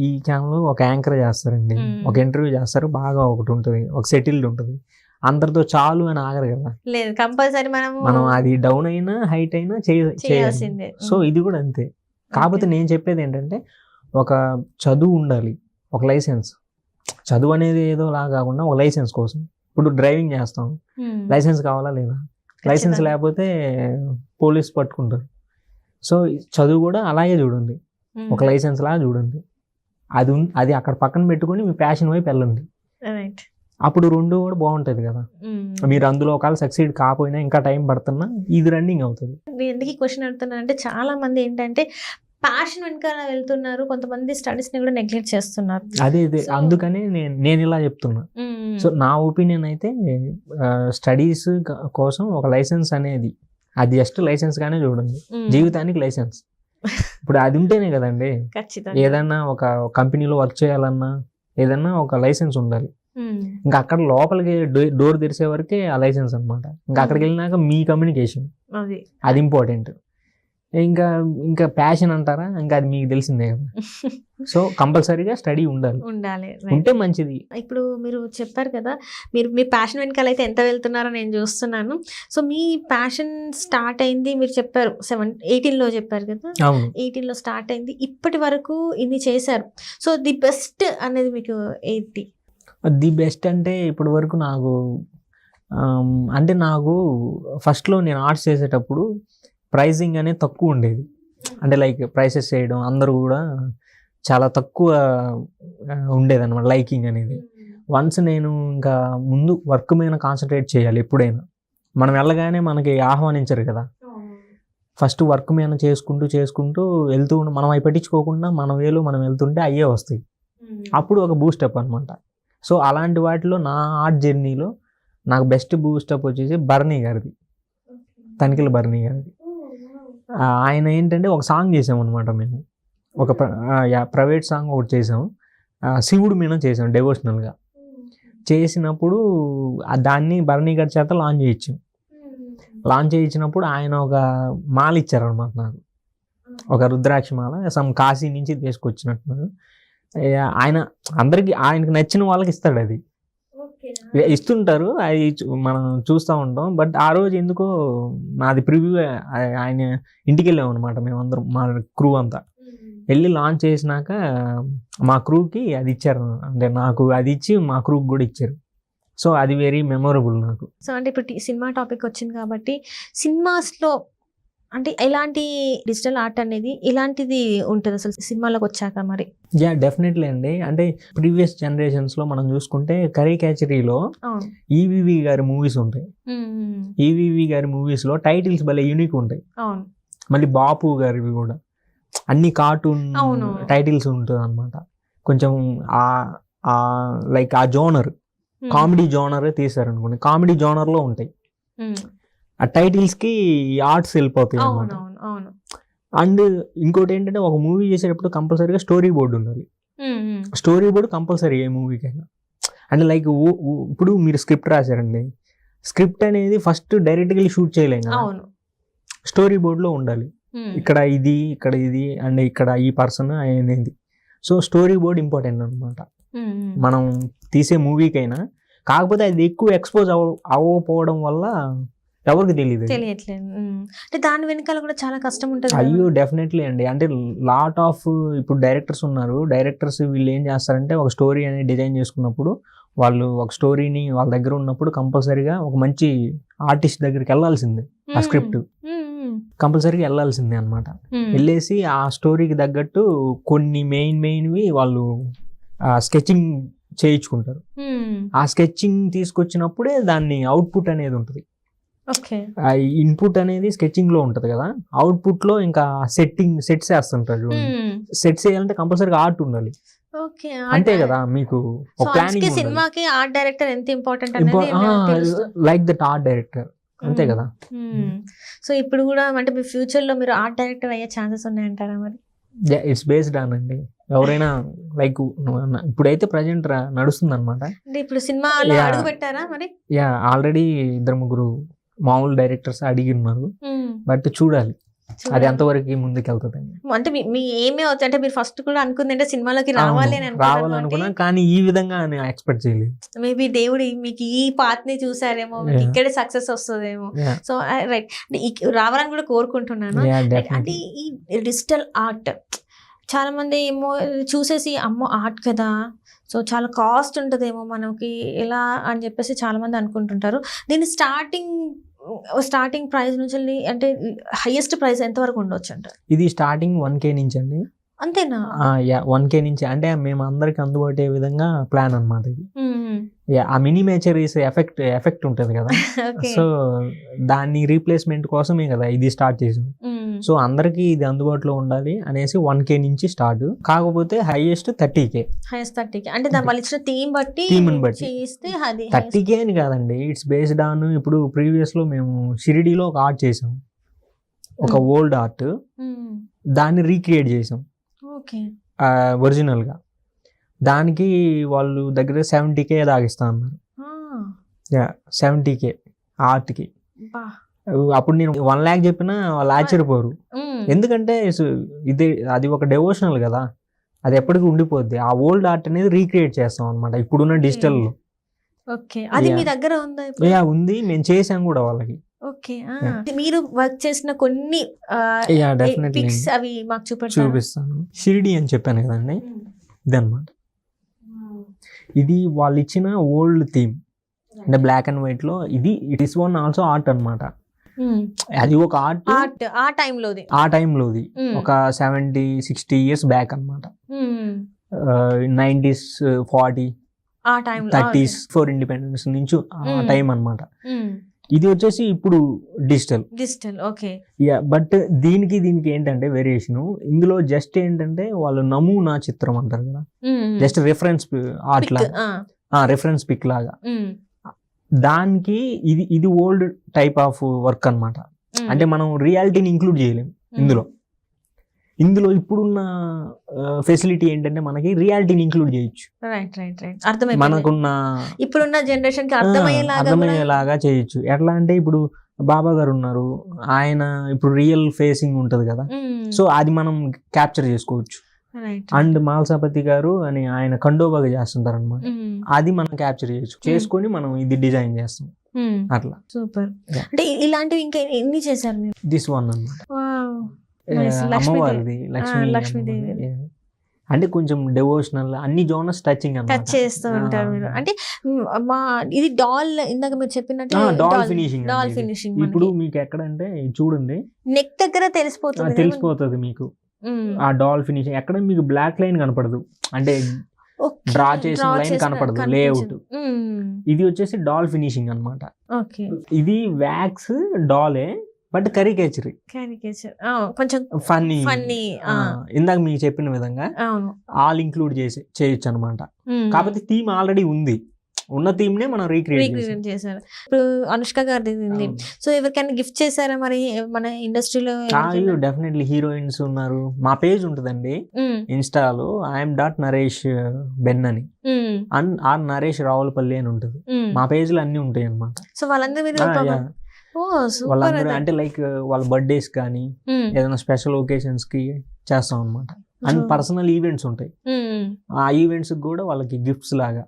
ఈ ఛానల్ ఒక యాంకర్ చేస్తారండి, ఒక ఇంటర్వ్యూ చేస్తారు, బాగా ఒకటి ఉంటుంది, ఒక సెటిల్డ్ ఉంటుంది, అందరితో చాలు అని ఆగరు కదా. లేదు, కంపల్సరీ మనం అది డౌన్ అయినా హైట్ అయినా చేయాలి. చేయాల్సిందే. సో ఇది కూడా అంతే. కాకపోతే నేను చెప్పేది ఏంటంటే ఒక చదువు ఉండాలి, ఒక లైసెన్స్. చదువు అనేది ఏదో లా కాకుండా ఒక లైసెన్స్ కోసం. ఇప్పుడు డ్రైవింగ్ చేస్తాం, లైసెన్స్ కావాలా లేదా? లైసెన్స్ లేకపోతే పోలీస్ పట్టుకుంటారు. సో చదువు కూడా అలాగే చూడండి, ఒక లైసెన్స్ లాగా చూడండి. అది అక్కడ పక్కన పెట్టుకొని మీ ప్యాషన్ వైపు వెళ్ళండి. అప్పుడు రెండు కూడా బాగుంటది కదా. మీరు అందులో ఒకవేళ సక్సీడ్ కాకపోయినా ఇంకా టైం పడుతున్నా ఇది రన్నింగ్ అవుతుంది. ఎందుకు ఈ క్వశ్చన్ అడుగుతున్నా అంటే చాలా మంది ఏంటంటే ప్యాషన్ వెనకాల వెళ్తున్నారు, కొంతమంది స్టడీస్ ని కూడా నెగ్లెక్ట్ చేస్తున్నారు. అదే అందుకనే నేను ఇలా చెప్తున్నా. సో నా ఒపీనియన్ అయితే స్టడీస్ కోసం ఒక లైసెన్స్ అనేది, అది జస్ట్ లైసెన్స్ గానే చూడండి, జీవితానికి లైసెన్స్. ఇప్పుడు అది ఉంటేనే కదండి ఏదన్నా ఒక కంపెనీలో వర్క్ చేయాలన్నా ఏదన్నా ఒక లైసెన్స్ ఉండాలి. ఇంకా అక్కడ లోపలికి డోర్ తెరిసే వరకే ఆ లైసెన్స్ అనమాట. ఇంకా అక్కడికి వెళ్ళినాక మీ కమ్యూనికేషన్ అది ఇంపార్టెంట్. ఇంకా ప్యాషన్ అంటారా, ఇంకా అది మీకు తెలిసిందే కదా. సో కంపల్సరీగా స్టడీ ఉండాలి, ఉంటే మంచిది. ఇప్పుడు మీరు చెప్పారు కదా, మీరు మీ ప్యాషన్ వెనకాల అయితే ఎంత వెళ్తున్నారో నేను చూస్తున్నాను. సో మీ ప్యాషన్ స్టార్ట్ అయింది మీరు చెప్పారు 18లో చెప్పారు కదా, 18లో స్టార్ట్ అయింది, ఇప్పటి వరకు ఇన్ని చేశారు. సో ది బెస్ట్ అనేది మీకు ఏంటి? ది బెస్ట్ అంటే ఇప్పటి వరకు నాకు ఫస్ట్లో నేను ఆర్ట్స్ చేసేటప్పుడు ప్రైజింగ్ అనేది తక్కువ ఉండేది. అంటే లైక్ ప్రైసెస్ చేయడం అందరూ కూడా చాలా తక్కువ ఉండేది అనమాట, లైకింగ్ అనేది. వన్స్ నేను ఇంకా ముందు వర్క్ మీద కాన్సన్ట్రేట్ చేయాలి. ఎప్పుడైనా మనం వెళ్ళగానే మనకి ఆహ్వానించరు కదా, ఫస్ట్ వర్క్ మీద చేసుకుంటూ వెళ్తూ మనం అవి పట్టించుకోకుండా మన వేలో మనం వెళ్తుంటే అయ్యే వస్తాయి. అప్పుడు ఒక బూస్టప్ అనమాట. సో అలాంటి వాటిలో నా ఆర్ట్ జర్నీలో నాకు బెస్ట్ బూస్టప్ వచ్చేసి బర్నీ గారిది, తనిఖీల బర్నీ గారిది. ఆయన ఏంటంటే ఒక సాంగ్ చేసాం అనమాట మేము, ఒక ప్రైవేట్ సాంగ్ ఒకటి చేసాము, శివుడు మీద చేసాం డెవోషనల్గా. చేసినప్పుడు దాన్ని బర్నీ గారి చేత లాంచ్ చేయించినప్పుడు ఆయన ఒక మాల ఇచ్చారనమాట నాకు, ఒక రుద్రాక్ష మాల, సమ్ కాశీ నుంచి తీసుకొచ్చినట్టున్నారు. ఆయన ఆయనకు నచ్చిన వాళ్ళకి ఇస్తాడు, అది ఇస్తుంటారు, అది మనం చూస్తూ ఉంటాం. బట్ ఆ రోజు ఎందుకో నాది ప్రివ్యూ ఆయన ఇంటికి వెళ్ళాం అనమాట, మేమందరం మా క్రూ అంతా వెళ్ళి లాంచ్ చేసినాక మా క్రూకి అది ఇచ్చారు, అంటే నాకు అది ఇచ్చి మా క్రూకి కూడా ఇచ్చారు. సో అది వెరీ మెమొరబుల్ నాకు. సో అంటే ఇప్పుడు సినిమా టాపిక్ వచ్చింది కాబట్టి, సినిమాస్లో అంటే ఎలాంటి డిజిటల్ ఆర్ట్ అనేది ఇలాంటిది ఉంటుంది అసలు సినిమాలోకి వచ్చాక? మరి డెఫినెట్లీ అండి. అంటే ప్రీవియస్ జనరేషన్స్ లో మనం చూసుకుంటే కరీకేచరీలో ఈవీవి గారి మూవీస్ ఉంటాయి. ఈవీవి గారి మూవీస్ లో టైటిల్స్ భలే యూనిక్ ఉంటాయి. మళ్ళీ బాపు గారివి కూడా అన్ని కార్టూన్ టైటిల్స్ ఉంటుంది అనమాట. కొంచెం లైక్ ఆ జోనర్ కామెడీ జోనర్ తీసారనుకోండి, కామెడీ జోనర్ లో ఉంటాయి ఆ టైటిల్స్ కి, ఆర్ట్స్ వెళ్ళిపోతాయి అనమాట. అండ్ ఇంకోటి ఏంటంటే ఒక మూవీ చేసేటప్పుడు కంపల్సరీగా స్టోరీ బోర్డు ఉండాలి. స్టోరీ బోర్డు కంపల్సరీ ఏ మూవీకైనా. అంటే లైక్ ఇప్పుడు మీరు స్క్రిప్ట్ రాశారండి, స్క్రిప్ట్ అనేది ఫస్ట్ డైరెక్ట్గా షూట్ చేయలేం కదా, స్టోరీ బోర్డులో ఉండాలి. ఇక్కడ ఇది అండ్ ఇక్కడ ఈ పర్సన్ అనేది. సో స్టోరీ బోర్డ్ ఇంపార్టెంట్ అనమాట మనం తీసే మూవీకైనా. కాకపోతే అది ఎక్కువ ఎక్స్పోజ్ అవ్వకపోవడం వల్ల ఎవరికి తెలియట్లేదు. అంటే దాని వెనకాల కూడా చాలా కష్టం ఉంటుంది. అయ్యో డెఫినెట్లీ అండి. అంటే లాట్ ఆఫ్ ఇప్పుడు డైరెక్టర్స్ ఉన్నారు, డైరెక్టర్స్ వీళ్ళు ఏం చేస్తారంటే ఒక స్టోరీ అనేది డిజైన్ చేసుకున్నప్పుడు వాళ్ళు ఒక స్టోరీని వాళ్ళ దగ్గర ఉన్నప్పుడు కంపల్సరీగా ఒక మంచి ఆర్టిస్ట్ దగ్గరికి వెళ్ళాల్సిందే, ఆ స్క్రిప్ట్ కంపల్సరీగా వెళ్ళాల్సిందే అనమాట. వెళ్ళేసి ఆ స్టోరీకి తగ్గట్టు కొన్ని మెయిన్వి వాళ్ళు స్కెచింగ్ చేయించుకుంటారు. ఆ స్కెచింగ్ తీసుకొచ్చినప్పుడే దాన్ని అవుట్పుట్ అనేది ఉంటుంది. ఇన్పుట్ అనేది స్కెచింగ్ లో ఉంటది కదా, అవుట్పుట్ లో ఇంకా సెట్స్ వేస్తుంటారు. సెట్స్ వేయాలంటే కంపల్సరీగా ఆర్ట్ ఉండాలి, అంతే కదా. మీకు ప్లానింగ్ సినిమాకి ఆర్ట్ డైరెక్టర్ ఎంత important like that art director, అంతే కదా. సో ఇప్పుడు కూడా అంటే మీ ఫ్యూచర్ లో మీరు ఆర్ట్ డైరెక్టర్ అయ్యే ఛాన్సెస్ ఉన్నాయంటారా? మరి ఇట్స్ బేస్డ్ ఆన్ అండి, ఎవరైనా లైక్ ఇప్పుడైతే ప్రజెంట్ నడుస్తుంది అనమాట. ఇప్పుడు సినిమాలో అడుగు పెట్టారా మరి? ఆల్రెడీ 2-3 మామూలు డైరెక్టర్స్ అడిగి ఉన్నారు, బట్ చూడాలి. అది ఎంతవరకు ముందుకు వెళ్తుందండి. అంటే మీ ఏమే అవుతాయి అంటే మీరు ఫస్ట్ కూడా అనుకుందంటే సినిమాలోకి రావాలి అని రావాలనుకున్నా, కానీ ఈ విధంగా నేను ఎక్స్పెక్ట్ చేయలేదు. మేబీ దేవుడు మీకు ఈ పాత్ ని చూసారేమో, మీకు ఇక్కడే సక్సెస్ వస్తుందేమో. సో రైట్, రావాలని కూడా కోరుకుంటున్నాను. అంటే ఈ డిజిటల్ ఆర్ట్ చాలా మంది ఏమో చూసేసి అమ్మో ఆర్ట్ కదా, సో చాలా కాస్ట్ ఉంటుందేమో మనకి ఎలా అని చెప్పేసి చాలా మంది అనుకుంటుంటారు. దీన్ని స్టార్టింగ్ ప్రైస్ నుంచి అంటే హైయెస్ట్ ప్రైస్ ఎంత వరకు ఉండొచ్చు అంటారు? ఇది స్టార్టింగ్ 1K నుంచి అండి. అంతేనా? 1K నుంచి, అంటే మేము అందరికి అందుబాటు అయ్యే విధంగా ప్లాన్ అనమాట ఇది. ఆ మినిమేచరీస్ ఎఫెక్ట్ ఉంటుంది కదా, సో దాన్ని రీప్లేస్మెంట్ కోసమే కదా ఇది స్టార్ట్ చేసాం. సో అందరికి ఇది అందుబాటులో ఉండాలి అనేసి 1K నుంచి స్టార్ట్. కాకపోతే హైయెస్ట్ 30K. అంటే దాని వాళ్ళు ఇచ్చిన థీమ్ బట్టి చేస్తే అది 30K అని కాదండి. ఇట్స్ బేస్డ్ ఆన్, ఇప్పుడు ప్రీవియస్ లో మేము షిరిడీలో ఒక ఆర్ట్ చేసాం, ఒక ఓల్డ్ ఆర్ట్, దాన్ని రీక్రియేట్ చేసాం ఒరిజినల్ గా. దానికి వాళ్ళు దగ్గర 70K దాగిస్తా అన్నారు. 70K ఆర్ట్కి. అప్పుడు నేను 1 lakh చెప్పినా వాళ్ళు ఆశ్చర్యపోరు. ఎందుకంటే ఇది అది ఒక డెవోషనల్ కదా, అది ఎప్పటికీ ఉండిపోద్ది. ఆ ఓల్డ్ ఆర్ట్ అనేది రీక్రియేట్ చేస్తాం అనమాట ఇప్పుడున్న డిజిటల్ లో. అది మీ దగ్గర ఉందా? ఉంది, మేము చేసాం కూడా వాళ్ళకి. మీరు వర్క్ చేసిన కొన్ని పిక్స్ అవి మాకు చూపిస్తాను. షిరిడి అని చెప్పాను కదండి, ఇదన్నమాట. ఇది వాళ్ళు ఇచ్చిన ఓల్డ్ థీమ్, అంటే బ్లాక్ అండ్ వైట్ లో. ఇది it is one also art అన్నమాట. అది ఒక ఆర్ట్ ఆ టైంలోది ఒక 70-60 years బ్యాక్ అన్నమాట. 90s 40 30s ఫోర్ ఇండిపెండెన్స్ నుంచి ఆ టైం అన్నమాట. ఇది వచ్చేసి ఇప్పుడు డిజిటల్. ఓకే. బట్ దీనికి ఏంటంటే వేరియేషన్, ఇందులో జస్ట్ ఏంటంటే వాళ్ళు నమూనా చిత్రం అంటారు కదా, జస్ట్ రిఫరెన్స్ ఆర్ట్ లాగా, రిఫరెన్స్ పిక్ లాగా. దానికి ఇది ఓల్డ్ టైప్ ఆఫ్ వర్క్ అన్నమాట. అంటే మనం రియాలిటీని ఇంక్లూడ్ చేయలేము ఇందులో ఇప్పుడున్న ఫెసిలిటీ ఏంటంటే మనకి రియాలిటీని ఇంక్లూడ్ చేయొచ్చు. మనకున్న ఇప్పుడున్న జనరేషన్ కి అర్థమయ్యేలాగా చేయొచ్చు. ఎట్లా అంటే ఇప్పుడు బాబా గారు ఉన్నారు, ఆయన ఇప్పుడు రియల్ ఫేసింగ్ ఉంటది కదా, సో అది మనం క్యాప్చర్ చేసుకోవచ్చు. అండ్ మాల్సాపతి గారు అని ఆయన కండోబాగా చేస్తుంటారు అనమాట, అది మనం క్యాప్చర్ చేసుకొని మనం ఇది డిజైన్ చేస్తాం అట్లా. సూపర్. అంటే ఇలాంటివి ఇంకా ఎన్ని చేశారు మీరు? దిస్ వన్ అన్నమాట, అమ్మవారిది, లక్ష్మీదేవి. అంటే కొంచెం డెవోషనల్, అన్ని జోనర్స్ టచ్ చేస్తూ ఉంటారు మీరు. అంటే ఇది డాల్, ఇందాక మీరు చెప్పినట్టు డాల్ ఫినిషింగ్. ఇప్పుడు మీకు ఎక్కడంటే చూడండి, నెక్ దగ్గర తెలిసిపోతుంది మీకు ఆ డాల్ ఫినిషింగ్. ఎక్కడ మీకు బ్లాక్ లైన్ కనపడదు, అంటే డ్రా చేసిన లైన్ కనపడదు, లేఅవుట్. ఇది వచ్చేసి డాల్ ఫినిషింగ్ అన్నమాట. ఇది వ్యాక్స్ డాలే, బట్ కరికేచర్ కొంచెం ఫన్నీ. ఇందాక మీకు చెప్పిన విధంగా ఆల్ ఇంక్లూడ్ చేయొచ్చు అనమాట. కాకపోతే థీమ్ ఆల్రెడీ ఉంది, ఉన్న థీమ్ నే మనం రీక్రియేట్ చేశారు. ఇప్పుడు అనుష్క గారిది ఉంది, సో ఎవరికైనా గిఫ్ట్ చేశారా మరి మన ఇండస్ట్రీలో? డెఫినెట్లీ హీరోయిన్స్ ఉన్నారు. మా పేజ్ ఉంటదండి ఇన్స్టాలో, .నరేష్ బెన్ అని, నరేష్ రావులపల్లి అని ఉంటది. మా పేజ్ లో అన్ని ఉంటాయి అన్నమాట. సో వాళ్ళందరూ వాళ్ళందరూ అంటే లైక్ వాళ్ళ బర్త్డేస్ కానీ ఏదైనా స్పెషల్ ఒకేషన్స్ కి చేస్తాం అన్నమాట. అండ్ పర్సనల్ ఈవెంట్స్ ఉంటాయి, ఆ ఈవెంట్స్ కూడా వాళ్ళకి గిఫ్ట్స్ లాగా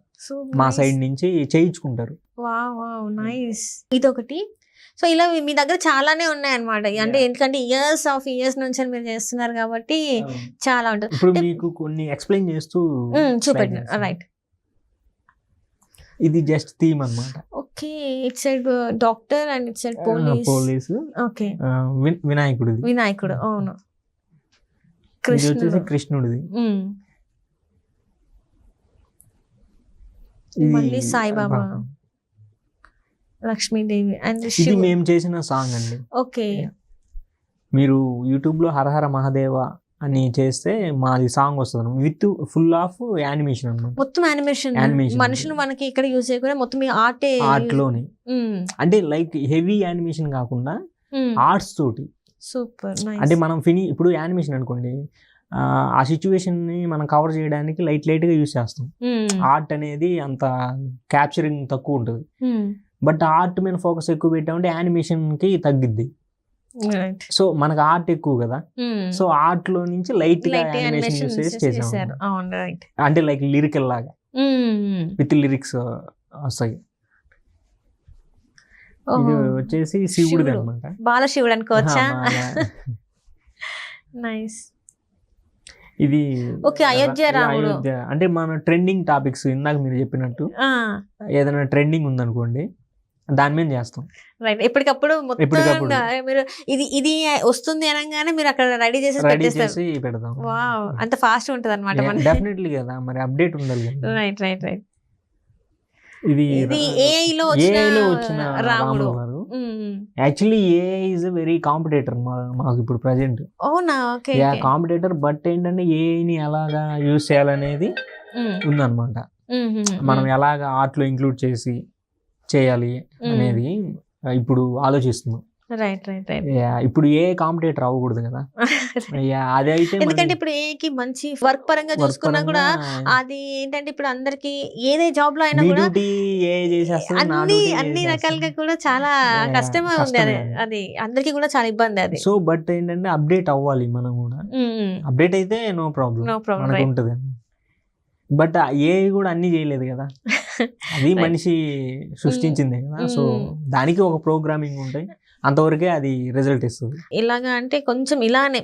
మా సైడ్ నుంచి చేయించుకుంటారు. ఇదొకటి. సో ఇలా మీ దగ్గర చాలానే ఉన్నాయి అన్నమాట. అంటే ఎందుకంటే ఇయర్స్ నుంచి మీరు చేస్తున్నారు కాబట్టి చాలా ఉంటుంది. ఇప్పుడు మీకు కొన్ని ఎక్స్ప్లెయిన్ చేస్తూ చూపెట్టండి. రైట్, ఇది జస్ట్ థీమ్ అన్నమాట. Okay, it side doctor and it side police. Okay, వినాయకుడు. అవును. కృష్ణుడిది. మళ్ళీ సాయిబాబా, లక్ష్మీదేవి అండ్ ఇది మేము చేసిన సాంగ్ అండి. ఓకే, మీరు యూట్యూబ్ లో హరహర మహాదేవ అని చేస్తే మాది సాంగ్ వస్తుంది విత్ ఫుల్ ఆఫ్ యానిమేషన్ అన్నమాట. మొత్తం యానిమేషన్. మనుషులు మనకి ఇక్కడ యూజ్ చేయకుండా మొత్తం ఆర్ట్ లోనే, అంటే లైక్ హెవీ యానిమేషన్ కాకుండా ఆర్ట్స్ తోటి. సూపర్. అంటే మనం ఇప్పుడు యానిమేషన్ అనుకోండి, ఆ సిచ్యువేషన్ ని మనం కవర్ చేయడానికి లైట్ గా యూజ్ చేస్తాం. ఆర్ట్ అనేది అంత క్యాప్చరింగ్ తక్కువ ఉంటుంది. బట్ ఆర్ట్ మీద ఫోకస్ ఎక్కువ పెట్టామంటే యానిమేషన్ కి తగ్గిద్ది. రైట్. సో మనకు ఆర్ట్ ఎక్కువ కదా, సో ఆర్ట్ లో నుంచి లైట్ గా లైట్ యానిమేషన్ యానిమేషన్ యూస్ చేసాం చేశారు. అవును, రైట్. అంటే లైక్ లిరికల్ లాగా విత్ లిరిక్స్ వస్తాయి. ఇది వచ్చేసి శివుడిది శివుడు. అనమాట. బాలశివుడు అనుకోవచ్చా? నైస్. ఇది ఓకే, అయోధ్య రాముడు. అయోధ్య అంటే మన ట్రెండింగ్ టాపిక్స్ ఇందాక మీరు చెప్పినట్టు ఏదైనా ట్రెండింగ్ ఉందనుకోండి దాని మీద చేస్తాం. రైట్. ఎప్పటికప్పుడు ఎప్పటికప్పుడు. మొత్తంగా మీరు ఇది ఇది వస్తుంది అనగానే మీరు అక్కడ రెడీ చేసి రెడీ పెట్టేస్తారు. చేసి పెడతాం. వావ్, అంత ఫాస్ట్ ఉంటది అనమాట మన. డెఫినెట్లీ కదా, మరి అప్డేట్ ఉండాలి కదా. Right right right. ఇది ఇది AI లో వచ్చిన రాముడు. రాముడు గారు. Actually AI is very competitor మాకు ఇప్పుడు ప్రజెంట్. అవునా? ఓకే. కాంపిటేటర్, బట్ ఏంటంటే ఏఐని ఎలాగా యూజ్ చేయాలనేది ఉందన్నమాట. మనం ఎలాగా ఆర్ట్ లో ఇంక్లూడ్ చేయాలి అనేది ఇప్పుడు ఆలోచిస్తున్నాం. Right right right. ఇప్పుడు ఏ కాంపిటేటర్ అవ్వకూడదు కదా. అదే అయితే ఎందుకంటే ఇప్పుడు ఏకి మంచి వర్క్ పరంగా చూసుకున్నా కూడా అది ఏంటంటే ఇప్పుడు అందరికి ఏదే జాబ్ లో అయినా కూడా అన్ని రకాలుగా కూడా చాలా కష్టమే ఉంది. అది అందరికి కూడా చాలా ఇబ్బంది అది. సో బట్ ఏంటంటే అప్డేట్ అవ్వాలి మనం కూడా. అప్డేట్ అయితే నో ప్రాబ్లం మనకు ఉంటుంది. బట్ ఏ కూడా అన్ని చేయలేదు కదా, అది మనిషి సృష్టించిందే కదా. సో దానికి ఒక ప్రోగ్రామింగ్ ఉంటాయి, అంతవరకే అది రిజల్ట్ ఇస్తుంది. ఇలాగా అంటే కొంచెం ఇలానే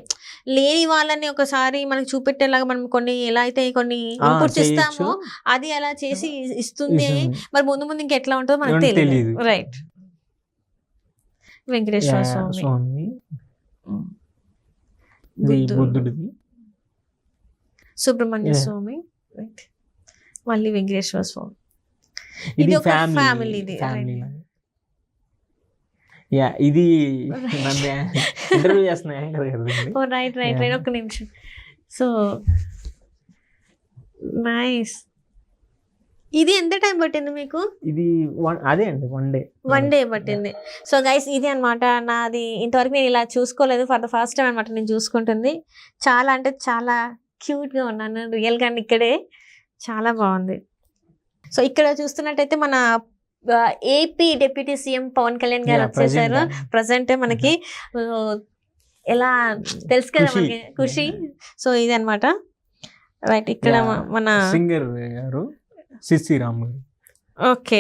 లేని వాళ్ళని ఒకసారి మనకు చూపెట్టేలాగా మనం కొన్ని ఎలా అయితే కొన్ని ఇన్పుట్స్ ఇస్తామో అది అలా చేసి ఇస్తుంది. మరి ముందు ముందు ఇంకా ఎట్లా ఉంటుందో మనకు తెలియదు. రైట్. వెంకటేశ్వర స్వామి, బుద్ధుడిది, సుబ్రహ్మణ్య స్వామి, రైట్. మళ్ళీ వెంకటేశ్వర స్వామి. ఇది ఒక ఫ్యామిలీ. ఇది ఇంటర్వ్యూ చేస్తున్నా. Right right right. ఒక్క నిమిషం. So nice. ఇది ఎంత టైం పట్టింది మీకు? ఇది అదే అండి, వన్ డే పట్టింది. సో గైస్, ఇది అనమాట నాది. ఇంతవరకు నేను ఇలా చూసుకోలేదు, ఫర్ ద ఫస్ట్ టైం అనమాట నేను చూసుకుంటుంది. చాలా అంటే చాలా క్యూట్గా ఉన్నాను రియల్గా. ఇక్కడే చాలా బాగుంది. సో ఇక్కడ చూస్తున్నట్టయితే మన AP deputy CM Pawan Kalyan garu వచ్చేసారు. ప్రజెంట్ మనకి ఎలా తెలుసు కదా మనకి ఖుషి. సో ఇది అనమాట. రైట్. ఇక్కడ మన సింగర్ గారు సిసిరామ్ గారు. ఓకే.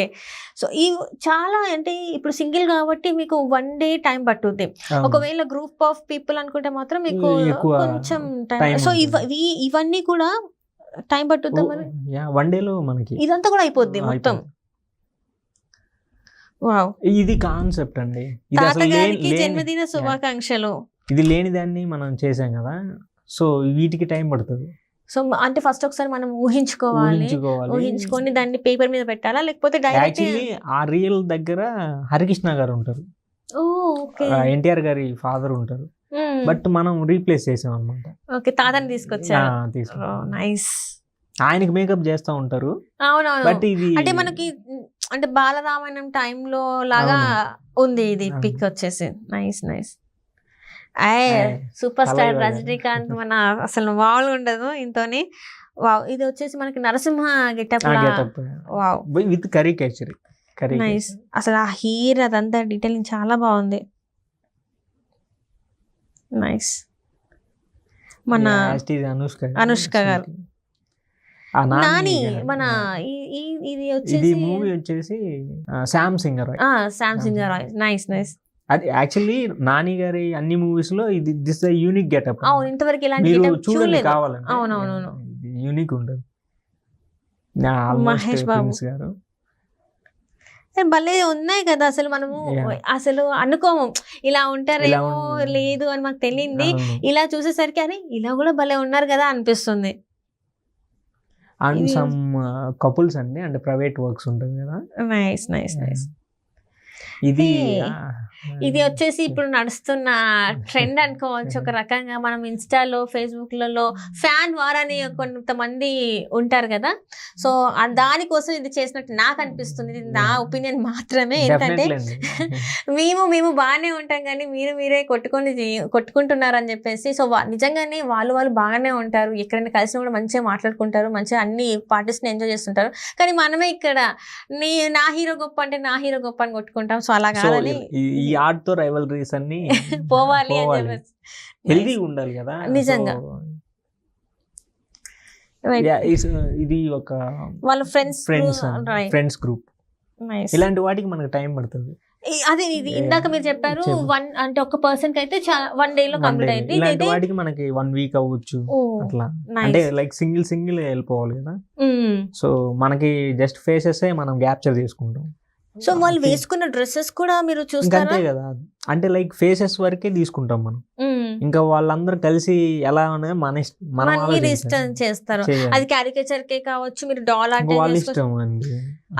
సో ఈ చాలా అంటే ఇప్పుడు సింగిల్ కాబట్టి మీకు 1 డే టైం పట్టుద్ది. ఒకవేళ గ్రూప్ ఆఫ్ పీపుల్ అనుకుంటే మాత్రం మీకు కొంచెం టైం. సో ఇవన్నీ కూడా టైం పట్టుద్దాం మరి. 1 డేలో మనకి ఇదంతా కూడా అయిపోద్ది మొత్తం. వావ్, ఇది కాన్సెప్ట్ అండి. తాతగారికి జన్మదిన శుభాకాంక్షలు. ఇది లేని దాన్ని మనం చేసాం కదా, సో వీటికి టైం పడుతుంది. సో అంటే ఫస్ట్ ఒకసారి మనం ఊహించుకొని దాన్ని పేపర్ మీద పెట్టాలా, లేకపోతే డైరెక్ట్? ఆ రియల్ దగ్గర హరికృష్ణ గారు ఉంటారు, ఎన్టీఆర్ గారి ఫాదర్ ఉంటారు, బట్ మనం రీప్లేస్ చేసాం అనమాట. ఓకే, తాతని తీసుకొచ్చారు. నైస్. ఆయనకి మేకప్ చేస్తా ఉంటారు. అవునవును. బట్ ఇది అంటే మనకి అంటే బాలరామాయణం టైంలో లాగా ఉంది ఇది పిక్ వచ్చేసి. Nice nice. Super star Rajinikanth మన అసలు మామూలుగా ఉండదు ఇంతోని. వావ్, ఇది వచ్చేసి మనకి Narasimha getup. Wow, with caricature. Nice. అసలు ఆ హీర్ అదంతా డీటెయిలింగ్ చాలా బాగుంది. నైస్. మన అనుష్క గారు, నాని. మన ఇది మూవీ వచ్చేసి శామ్ సింగర్. Nice nice. అది యాక్చువల్లీ నాని గారి అన్ని మూవీస్ లో ఇది దిస్ యూనిక్ గెటప్. అవును, ఇంతవరకు ఇలాంటి గెటప్ చూడలేదు. కావాలంటే అవునవును, యూనిక్ ఉంటుంది. మహేష్ బాబు గారు భలే ఉన్నాయి కదా. అసలు మనము అసలు అనుకోము ఇలా ఉంటారేమో, లేదు అని మాకు తెలియంది. ఇలా చూసేసరికి అని ఇలా కూడా భలే ఉన్నారు కదా అనిపిస్తుంది. అండ్ సమ్ కపుల్స్ అండి, అంటే ప్రైవేట్ వర్క్స్ ఉంటుంది కదా. Nice nice nice. ఇది వచ్చేసి ఇప్పుడు నడుస్తున్న ట్రెండ్ అనుకోవచ్చు ఒక రకంగా. మనం ఇన్స్టాలో ఫేస్బుక్లలో ఫ్యాన్ వార్ అని కొంతమంది ఉంటారు కదా. సో దానికోసం ఇది చేసినట్టు నాకు అనిపిస్తుంది. ఇది నా ఒపీనియన్ మాత్రమే. ఏంటంటే మేము బాగానే ఉంటాం కానీ మీరే కొట్టుకుంటున్నారని చెప్పేసి. సో నిజంగానే వాళ్ళు బాగానే ఉంటారు, ఎక్కడైనా కలిసినా కూడా మంచిగా మాట్లాడుకుంటారు, మంచిగా అన్ని పార్టీస్ని ఎంజాయ్ చేస్తుంటారు. కానీ మనమే ఇక్కడ నా హీరో గొప్ప అంటే నా హీరో గొప్ప అని కొట్టుకుంటాం. సో అలా సో కాదని ఈ ఆర్ట్ తో రైవలరీస్ అన్ని పోవాలి అని పోవాలి. చెప్పేసి. హెల్దీగా ఉండాలి కదా. నిజంగా. So, Right. yeah, ఇది ఒక వాళ్ళ ఫ్రెండ్స్ ఫ్రెండ్స్ గ్రూప్. ఇలాంటి వాటికి మనకు టైం పడుతుంది. అదే ఇది ఇందాక మీరు చెప్పారు చెప్పు. 1 అంటే ఒక పర్సన్ కి అయితే 1 day లో One కంప్లీట్ day. అయింది. ఇలాంటి ఇదైతే వాటికి మనకి 1 week అవ్వచ్చు అట్లా. nice. అంటే లైక్ సింగిల్ వెళ్ళిపోవాలి కదా. సో మనకి జస్ట్ ఫేసెస్ మనం క్యాప్చర్ చేసుకుంటాం. సో వాళ్ళు వేసుకున్న డ్రెస్సెస్ కూడా మీరు ఇంకా చూస్తారా? అంతే కదా. అంటే లైక్ ఫేసెస్ వరకే తీసుకుంటాం మనం. ఇంకా వాళ్ళందరూ కలిసి ఎలా అనేది మన మనం మీరు ఇష్టం చేస్తారు. చేయాలి. అది క్యారికేచర్ కే కావచ్చు, మీరు డాల్ ఇంకా వాళ్ళ అంటే ఇష్టం అండి.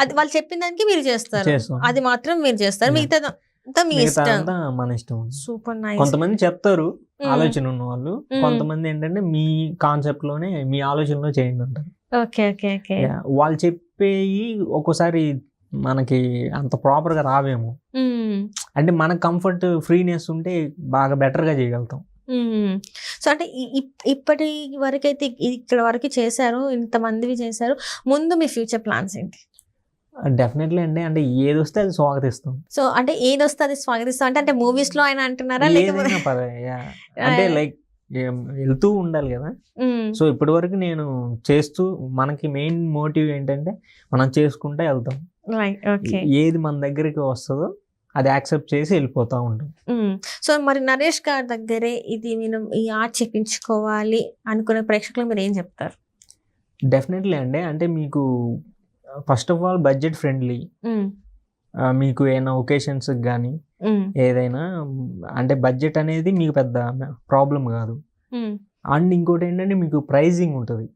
అది వాళ్ళు చెప్పిన దానికి మీరు చేస్తారు, చేస్తాం. అది మాత్రం మీరు చేస్తారు, Yeah. మిగతా మీ మిగతా ఇష్టం. అంతా మన ఇష్టం. Super nice. కొంతమంది చెప్తారు ఆలోచన ఉన్న వాళ్ళు, కొంతమంది ఏంటంటే మీ కాన్సెప్ట్ లోనే మీ ఆలోచనలో చేయండి అంటారు. Okay okay okay. Yeah. వాళ్ళు చెప్పేవి ఒక్కోసారి మనకి అంత ప్రాపర్ గా రావేమో. అంటే మన కంఫర్ట్ ఫ్రీనెస్ ఉంటే బాగా బెటర్ గా చేయగలుగుతాం. సో అంటే ఇప్పటి వరకు అయితే ఇక్కడ వరకు చేశారు, ఇంతమందివి చేశారు, ముందు మీ ఫ్యూచర్ ప్లాన్స్ ఏంటి? డెఫినెట్లీ అండి. అంటే ఏది వస్తే అది స్వాగతిస్తాం. సో అంటే ఏది వస్తే అది స్వాగతిస్తాం అంటే మూవీస్ లో ఆయన అంటున్నారా లేకపోతే ఏదైనా పర్లే. Yeah. అంటే లైక్ వెళ్తూ ఉండాలి కదా. సో ఇప్పటి వరకు నేను చేస్తూ, మనకి మెయిన్ మోటివ్ ఏంటంటే మనం చేసుకుంటే వెళ్తాం. ఓకే. ఏది మన దగ్గరికి వస్తుందో అది యాక్సెప్ట్ చేసి వెళ్ళిపోతా ఉంటాం. సో మరి నరేష్ గారి దగ్గరే ఇది నేను ఈ ఆర్ట్ చెప్పించుకోవాలి అనుకునే ప్రేక్షకులు మీరు ఏం చెప్తారు? డెఫినెట్లీ అండి. అంటే మీకు first of all budget friendly. మీకు ఏమైనా ఒకేషన్స్ కానీ ఏదైనా అంటే బడ్జెట్ అనేది మీకు పెద్ద ప్రాబ్లం కాదు. అండ్ ఇంకోటి ఏంటంటే మీకు ప్రైజింగ్ ఉంటుంది,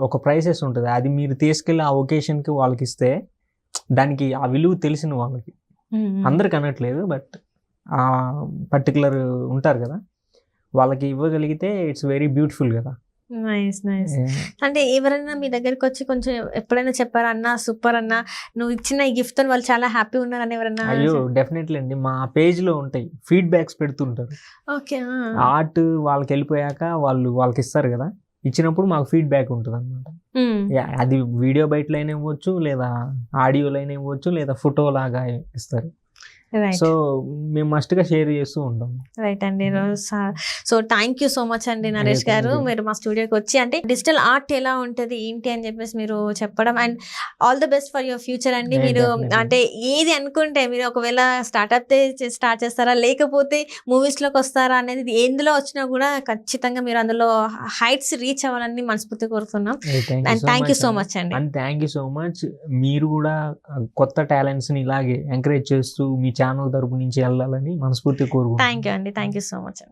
ఒక ప్రైసెస్ ఉంటుంది. అది మీరు తీసుకెళ్ళి ఆ ఒకేషన్కి వాళ్ళకి ఇస్తే దానికి ఆ విలువ తెలిసిన వాళ్ళకి, అందరికి అనట్లేదు బట్ ఆ పర్టికులర్ ఉంటారు కదా, వాళ్ళకి ఇవ్వగలిగితే ఇట్స్ వెరీ బ్యూటిఫుల్ కదా. Nice nice. అంటే ఎవరైనా మీ దగ్గరికి వచ్చి కొంచెం ఎప్పుడైనా చెప్పారా అన్న సూపర్ అన్న నువ్వు ఇచ్చిన ఈ గిఫ్ట్ తో వాళ్ళు చాలా హ్యాపీ ఉన్నారని ఎవరన్నా? అయ్యో డెఫినెట్లీ అండి. మా పేజ్ లో ఉంటాయి, ఫీడ్బ్యాక్స్ పెడుతుంటారు. ఓకే. ఆర్ట్ వాళ్ళకి వెళ్ళిపోయాక వాళ్ళకి ఇస్తారు కదా, ఇచ్చినప్పుడు మాకు ఫీడ్బ్యాక్ ఉంటుంది అనమాట. అది వీడియో బయటలో అయినా ఇవ్వచ్చు, లేదా ఆడియోలో అయినా ఇవ్వచ్చు, లేదా ఫోటో లాగా ఇస్తారు. సో మేము మస్ట్ గా షేర్ చేస్తూ ఉంటాం. రైట్ అండి. So thank you so much అండి నరేష్ గారు, మీరు మా స్టూడియోకి వచ్చి అంటే డిజిటల్ ఆర్ట్ ఎలా ఉంటుంది ఏంటి అని చెప్పేసి మీరు చెప్పడం. And all the best for your future అండి. మీరు అంటే ఏది అనుకుంటే మీరు ఒకవేళ స్టార్ట్అప్ స్టార్ట్ చేస్తారా లేకపోతే మూవీస్ లోకి వస్తారా అనేది ఎందులో వచ్చినా కూడా ఖచ్చితంగా మీరు అందులో హైట్స్ రీచ్ అవ్వాలని మనస్ఫూర్తి కోరుతున్నాం. And thank you so much అండి. And thank you so much. మీరు కూడా కొత్త టాలెంట్స్ ని ఇలాగే ఎంకరేజ్ చేస్తూ మీ ఛానల్ తరపు నుంచి వెళ్ళాలని మనస్ఫూర్తి కోరుకుంటున్నాను. థ్యాంక్ యూ అండి. Thank you so much.